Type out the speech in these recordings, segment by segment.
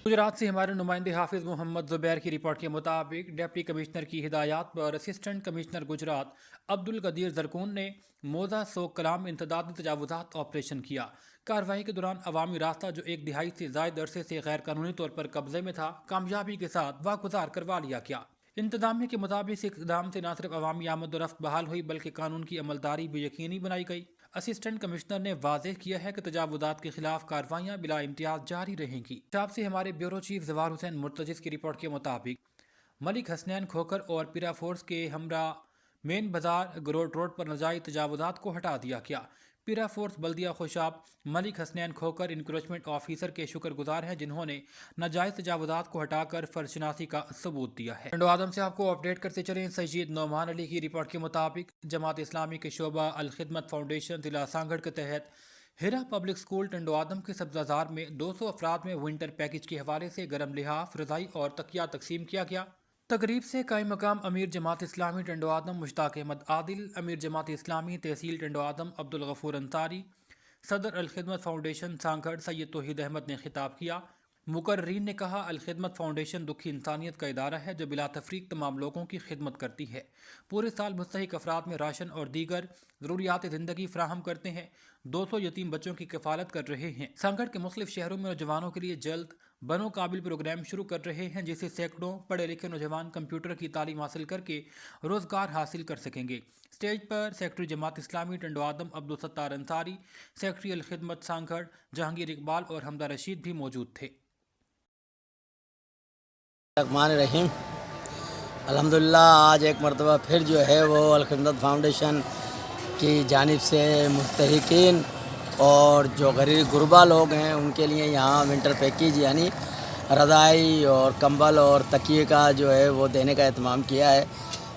गुजरात से हमारे नुमाइंदे हाफिज मोहम्मद जुबैर की रिपोर्ट के मुताबिक डिप्टी कमिश्नर की हिदायत पर असिस्टेंट कमिश्नर गुजरात अब्दुल कदीर जरकून ने मोजा सो कलाम इंतदादी तजावुजात ऑपरेशन किया। कार्रवाई के दौरान अवामी रास्ता जो एक दिहाई से जायद अरसे से गैर कानूनी तौर पर कब्जे में था, कामयाबी के साथ वागुजार करवा लिया गया। इंतजामिया के मुताबिक इस इकदाम से न सिर्फ अवामी आमद और रफ्त बहाल हुई बल्कि कानून की अमलदारी भी यकीनी बनाई गई। असिस्टेंट कमिश्नर ने वाज़ेह किया है कि तजावुजात के खिलाफ कार्रवाइयाँ बिला इम्तियाज जारी रहेंगी। पंजाब से हमारे ब्यूरो चीफ जवार हुसैन मुर्तजिज की रिपोर्ट के मुताबिक मलिक हसनैन खोखर और पिरा फोर्स के हमरा मेन बाजार गरोड रोड पर नजायज तजावुजात को हटा दिया गया। पिरा फोर्स बल्दिया खुशाब मलिक हसनैन खोकर इंक्रोचमेंट ऑफिसर के शुक्रगुजार हैं जिन्होंने नाजायज तजावुजात को हटाकर फर्शनासी का सबूत दिया है। टंडो आदम से आपको अपडेट करते चले। सैयद नौमान अली की रिपोर्ट के मुताबिक जमात इस्लामी के शोबा अल खिदमत फाउंडेशन जिला सांगड़ के तहत हिरा पब्लिक स्कूल टंडो आदम के सब्जाजार में 200 अफराद में विंटर पैकेज के हवाले से गर्म लिहाफ, रजाई और तकिया तकसीम किया गया। तकरीब से कायम मकाम अमीर जमात इस्लामी टंडो आदम मुश्ताक अहमद आदिल, अमीर जमात इस्लामी तहसील टंडो आदम अब्दुल गफूर अंसारी, सदर अल खिदमत फाउंडेशन सांगड़ सैयद तौहीद अहमद ने खिताब किया। मुकर्रीन ने कहा, अल खिदमत फाउंडेशन दुखी इंसानियत का इदारा है जो बिला तफरीक तमाम लोगों की खिदमत करती है। पूरे साल मुस्तहिक अफराद में राशन और दीगर ज़रूरियात ज़िंदगी फराहम करते हैं। 200 यतीम बच्चों की कफालत कर रहे हैं। सांगड़ के मुख्तलिफ शहरों में नौजवानों के लिए जल्द बनो काबिल प्रोग्राम शुरू कर रहे हैं जिससे सैकड़ों पढ़े लिखे नौजवान कंप्यूटर की तालीम हासिल करके रोजगार हासिल कर सकेंगे। स्टेज पर सेक्रेटरी जमात इस्लामी टंडो आदम अब्दुल सत्तार अंसारी, सेक्रेटरी अल खिदमत सांगड़ जहांगीर इकबाल और हमदा रशीद भी मौजूद थे। रहमान रहीम। अल्हम्दुलिल्लाह आज एक मरतबा फिर जो है वो अल खिदमत फाउंडेशन की जानिब से मुस्तहिकीन और जो गरीब गुरबा लोग हैं उनके लिए यहाँ विंटर पैकेज यानी रज़ाई और कंबल और तकिए का जो है वो देने का एहतमाम किया है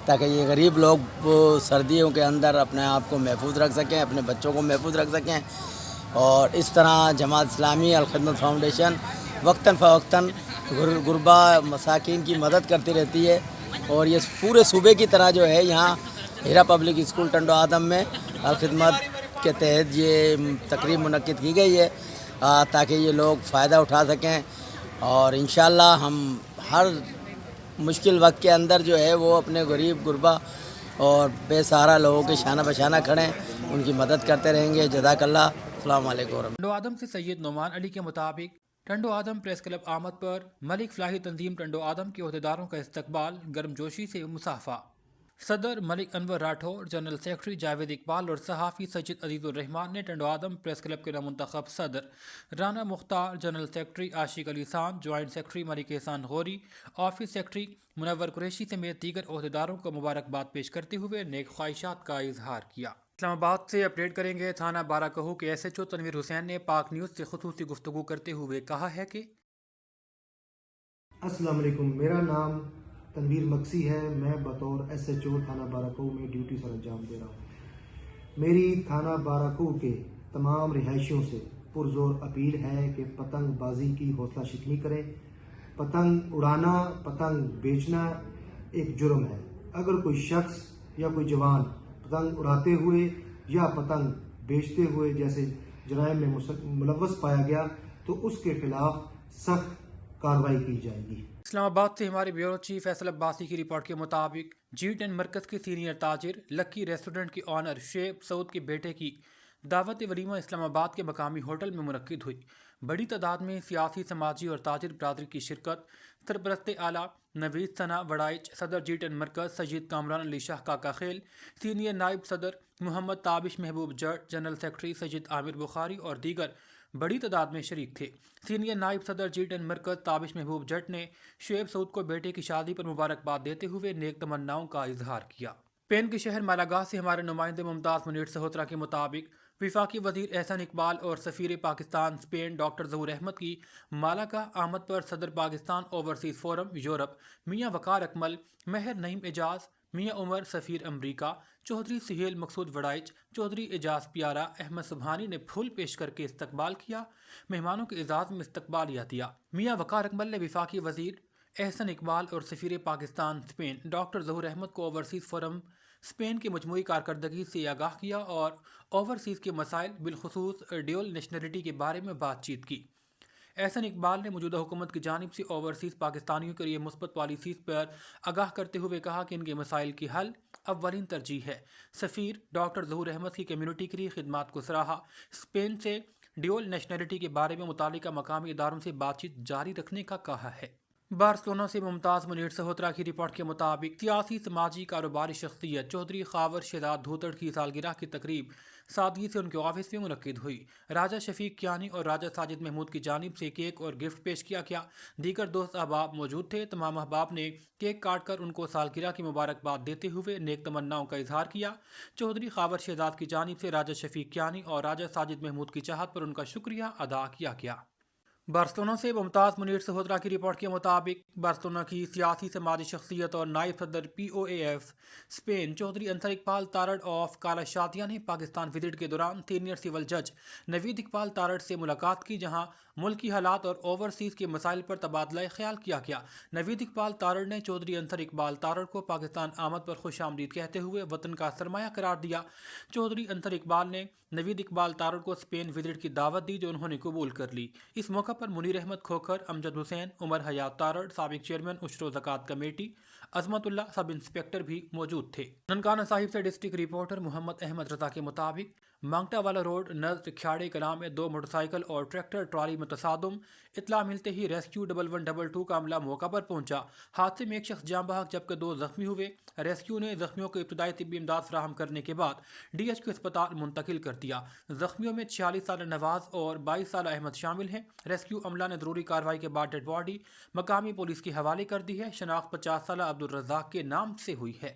ताकि ये गरीब लोग वो सर्दियों के अंदर अपने आप को महफूज रख सकें, अपने बच्चों को महफूज रख सकें। और इस तरह जमात इस्लामी अल खिदमत फाउंडेशन वक्तन फ़वक्तन गुरबा मसाकिन की मदद करती रहती है। और ये पूरे सूबे की तरह जो है यहाँ हिरा पब्लिक स्कूल टंडो आदम में अल खिदमत के तहत ये तकरीब मुनक्किद की गई है ताकि ये लोग फ़ायदा उठा सकें। और इंशाअल्लाह हम हर मुश्किल वक्त के अंदर जो है वो अपने गरीब गुरबा और बेसहारा लोगों के शाना बशाना खड़े, उनकी मदद करते रहेंगे। जज़ाकल्लाह। अस्सलाम वालेकुम। टंडो आदम से सैयद नौमान अली के मुताबिक टंडो आदम प्रेस क्लब आमद पर मलिक फलाही तंजीम टंडो आदम के अहदेदारों का इस्तकबाल गर्मजोशी से मुसाफा। सदर मलिक अनवर राठौर, जनरल सेक्रेटरी जावेद इकबाल और सहाफ़ी सज्जिद अजीज़ुर रहमान ने टंडो आदम प्रेस क्लब के नामुंतखब सदर राना मुख्तार, जनरल सेक्रेटरी आशिक अली खान, ज्वाइंट सेक्रेटरी मलिक एहसान गौरी, ऑफिस सेक्रेटरी मुनव्वर कुरैशी समेत दीगर अहदेदारों को मुबारकबाद पेश करते हुए नेक ख्वाहिशात का इजहार किया। इस्लामाबाद से अपडेट करेंगे। थाना बाराकहू के SHO तनवीर हुसैन ने पाक न्यूज़ से खुसूसी गुफ्तगू करते हुए कहा है कि अस्सलाम वालेकुम, मेरा नाम तनवीर मक्सी है। मैं बतौर SHO थाना बाराकहू में ड्यूटी सर अंजाम दे रहा हूँ। मेरी थाना बाराकहू के तमाम रिहायशियों से पुरजोर अपील है कि पतंग बाजी की हौसला शिकनी करें। पतंग उड़ाना, पतंग बेचना एक जुर्म है। अगर कोई शख्स या कोई जवान पतंग उड़ाते हुए या पतंग बेचते हुए जैसे जराइम में मुलव्वस पाया गया तो उसके खिलाफ सख्त कार्रवाई की जाएगी। इस्लामाबाद से हमारे ब्यूरो चीफ फैसल अब्बासी की रिपोर्ट के मुताबिक G10 मरकज़ के सीनियर ताजिर लक्की रेस्टोरेंट के ऑनर शेब सऊद के बेटे की दावत वलीमा इस्लामाबाद के मकामी होटल में मुनक्किद हुई। बड़ी तादाद में सियासी, समाजी और ताजिर बरादरी की शिरकत। सरपरस्त आला नवीद सना वड़ाइच, सदर G10 मरकज़ सैयद कामरान अली शाह काका खेल, सीनियर नायब सदर मोहम्मद ताबिश महबूब जट, जनरल सेक्रेटरी सैयद आमिर बुखारी और दीगर बड़ी तादाद में शरीक थे। सीनियर नायब सदर G10 मरकज़ ताबिश महबूब जट ने शुएब सऊद को बेटे की शादी पर मुबारकबाद देते हुए नेक तमन्नाओं का इजहार किया। पेन के शहर मालागाह से हमारे नुमाइंदे मुमताज़ मुनीर सहोत्रा के मुताबिक विफाकी वजीर एहसन इकबाल और सफ़ीर पाकिस्तान स्पेन डॉक्टर ज़हूर अहमद की मालागा आमद पर सदर पाकिस्तान ओवरसीज़ फोरम यूरोप मियाँ वकार अकमल, महर नईम एजाज, मियाँ उमर सफ़ीर अमरीका, चौधरी सुहेल मकसूद वड़ाइच, चौधरी एजाज प्यारा, अहमद सुबहानी ने फूल पेश करके इस्तकबाल किया। मेहमानों के एजाज़ में इस्तकबालिया दिया। मियाँ वकार अकमल ने विफाकी वजीर एहसन इकबाल और सफ़ीर पाकिस्तान स्पेन डॉक्टर ज़हूर अहमद को ओवरसीज़ फोरम स्पेन की मजमूई कारकर्दगी से आगाह किया और ओवरसीज़ के मसाइल बिलखुसूस ड्यूल नेशनलिटी के बारे में बातचीत की। احسن اقبال نے موجودہ حکومت کی جانب سے اوورسیز پاکستانیوں کے لیے مثبت پالیسیز پر آگاہ کرتے ہوئے کہا کہ ان کے مسائل کی حل اولین ترجیح ہے۔ سفیر ڈاکٹر ظہور احمد کی کمیونٹی کے لیے خدمات کو سراہا۔ اسپین سے ڈیول نیشنلٹی کے بارے میں متعلقہ مقامی اداروں سے بات چیت جاری رکھنے کا کہا ہے۔ بارسلونا سے ممتاز منیر سہوترا کی رپورٹ کے مطابق سیاسی سماجی کاروباری شخصیت چودھری خاور شہزاد دھوتڑ کی سالگرہ کی تقریب سادگی سے ان کے آفس میں منعقد ہوئی۔ راجہ شفیق کیانی اور راجہ ساجد محمود کی جانب سے کیک اور گفٹ پیش کیا گیا۔ دیگر دوست احباب موجود تھے۔ تمام احباب نے کیک کاٹ کر ان کو سالگرہ کی مبارکباد دیتے ہوئے نیک تمناؤں کا اظہار کیا۔ چودھری خاور شہزاد کی جانب سے راجہ شفیق کیانی اور راجہ ساجد محمود کی چاہت پر ان کا شکریہ ادا کیا گیا۔ بارسلونا سے ممتاز منیر سہوترا کی رپورٹ کے مطابق بارسلونا کی سیاسی سماجی شخصیت اور نائب صدر POAF Spain Chaudhry Ansar Iqbal Tarar of Kala Shadia نے پاکستان وزٹ کے دوران سینئر سول جج نوید اقبال تارڑ سے ملاقات کی، جہاں ملکی حالات اور اوورسیز کے مسائل پر تبادلہ خیال کیا گیا۔ نوید اقبال تارڑ نے چودھری انصر اقبال تارڑ کو پاکستان آمد پر خوش آمدید کہتے ہوئے وطن کا سرمایہ قرار دیا۔ چودھری انصر اقبال نے نوید اقبال تارڑ کو اسپین وزٹ کی دعوت دی، جو انہوں نے قبول کر لی۔ اس موقع پر منیر احمد کھوکھر، امجد حسین، عمر حیات تارڑ، سابق چیئرمین عشر و زکوٰۃ کمیٹی، عظمت اللہ سب انسپکٹر بھی موجود تھے۔ ننکانہ صاحب سے ڈسٹرکٹ رپورٹر محمد احمد رضا کے مطابق مانگٹا والا روڈ نزد کھیاڑے کلاں میں 2 موٹر سائیکل اور ٹریکٹر ٹرالی میں تصادم۔ اطلاع ملتے ہی ریسکیو 1122 کا عملہ موقع پر پہنچا۔ حادثے میں ایک شخص جاں بحق جبکہ 2 زخمی ہوئے۔ ریسکیو نے زخمیوں کو ابتدائی طبی امداد فراہم کرنے کے بعد DHQ اسپتال منتقل کر دیا۔ زخمیوں میں 46 سالہ نواز اور 22 سالہ احمد شامل ہیں۔ ریسکیو عملہ نے ضروری کارروائی کے بعد ڈیڈ باڈی مقامی پولیس کے حوالے کر دی ہے۔ شناخت 50 سالہ عبدالرزاق کے نام سے ہوئی ہے۔